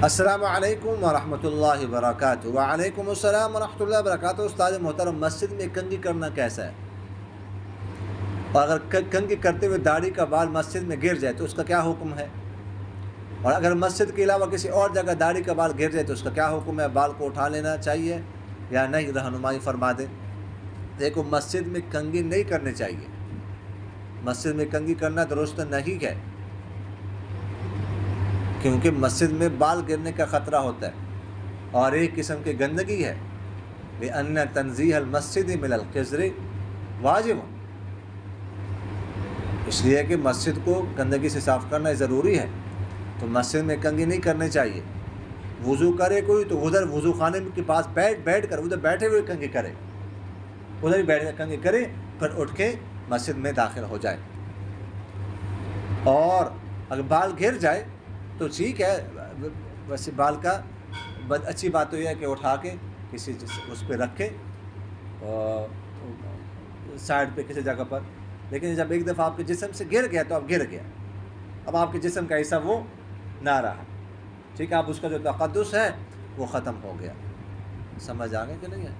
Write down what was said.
السلام علیکم ورحمۃ اللہ وبرکاتہ۔ وعلیکم السلام ورحمۃ اللہ وبرکاتہ۔ استاد محترم، مسجد میں کنگھی کرنا کیسا ہے؟ اور اگر کنگھی کرتے ہوئے داڑھی کا بال مسجد میں گر جائے تو اس کا کیا حکم ہے؟ اور اگر مسجد کے علاوہ کسی اور جگہ داڑھی کا بال گر جائے تو اس کا کیا حکم ہے؟ بال کو اٹھا لینا چاہیے یا نہیں؟ رہنمائی فرما دیں۔ دیکھو، مسجد میں کنگھی نہیں کرنی چاہیے۔ مسجد میں کنگھی کرنا درست نہیں ہے، کیونکہ مسجد میں بال گرنے کا خطرہ ہوتا ہے اور ایک قسم کی گندگی ہے۔ لِأَنَّ تَنزِيهَ الْمَسْجِدِ مِنَ الْقِذْرِ واجب، اس لیے کہ مسجد کو گندگی سے صاف کرنا ضروری ہے، تو مسجد میں کنگھی نہیں کرنی چاہیے۔ وضو کرے کوئی تو ادھر وضو خانے کے پاس بیٹھ کر ادھر بیٹھے ہوئے کنگھی کرے، ادھر ہی بیٹھ کر کنگھی کرے، پھر اٹھ کے مسجد میں داخل ہو جائے۔ اور اگر بال گر جائے تو ٹھیک ہے، ویسے بال کا اچھی بات تو یہ ہے کہ اٹھا کے کسی اس پہ رکھے سائڈ پہ کسی جگہ پر، لیکن جب ایک دفعہ آپ کے جسم سے گر گیا تو اب گر گیا، اب آپ کے جسم کا حصہ وہ نہ رہا، ٹھیک ہے، اب اس کا جو تقدس ہے وہ ختم ہو گیا۔ سمجھ آ گئے کہ نہیں ہے؟